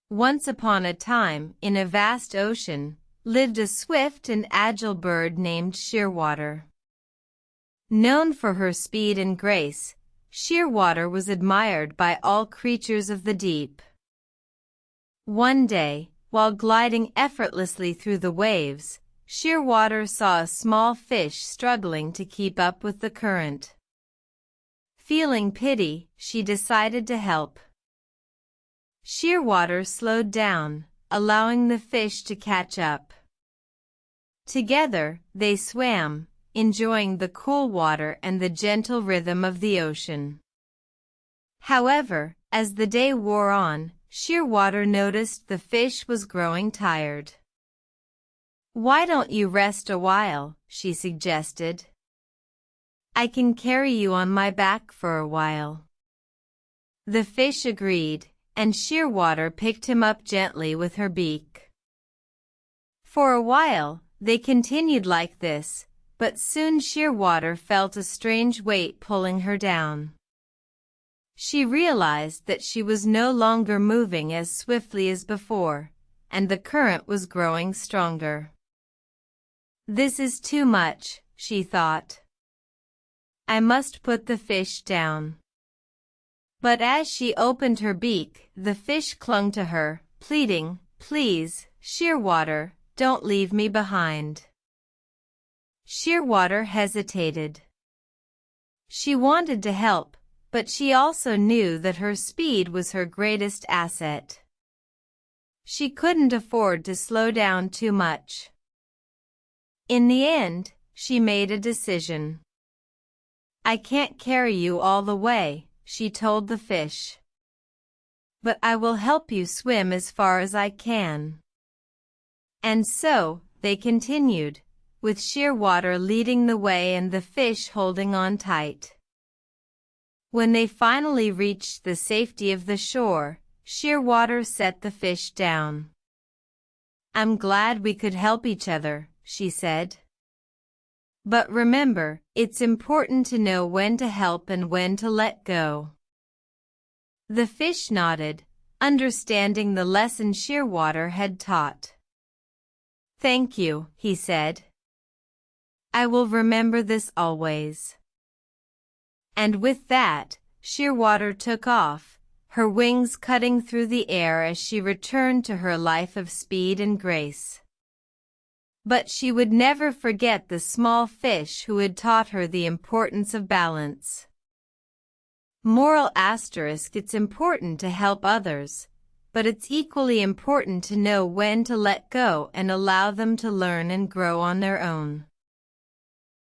Once upon a time, in a vast ocean, lived a swift and agile bird named Shearwater. Known for her speed and grace, Shearwater was admired by all creatures of the deep. One day, while gliding effortlessly through the waves, Shearwater saw a small fish struggling to keep up with the current. Feeling pity, she decided to help. Shearwater slowed down, allowing the fish to catch up. Together, they swam, enjoying the cool water and the gentle rhythm of the ocean. However, as the day wore on, Shearwater noticed the fish was growing tired. "Why don't you rest a while?" she suggested. "I can carry you on my back for a while." The fish agreed, and Shearwater picked him up gently with her beak. For a while, they continued like this, but soon Shearwater felt a strange weight pulling her down. She realized that she was no longer moving as swiftly as before, and the current was growing stronger. "This is too much," she thought. "I must put the fish down." But as she opened her beak, the fish clung to her, pleading, "Please, Shearwater, don't leave me behind." Shearwater hesitated. She wanted to help, but she also knew that her speed was her greatest asset. She couldn't afford to slow down too much. In the end, she made a decision. "I can't carry you all the way," she told the fish. "But I will help you swim as far as I can." And so, they continued, with Shearwater leading the way and the fish holding on tight. When they finally reached the safety of the shore, Shearwater set the fish down. "I'm glad we could help each other," she said. "But remember, it's important to know when to help and when to let go." The fish nodded, understanding the lesson Shearwater had taught. "Thank you," he said. "I will remember this always." And with that, Shearwater took off, her wings cutting through the air as she returned to her life of speed and grace. But she would never forget the small fish who had taught her the importance of balance. Moral asterisk: it's important to help others, but it's equally important to know when to let go and allow them to learn and grow on their own.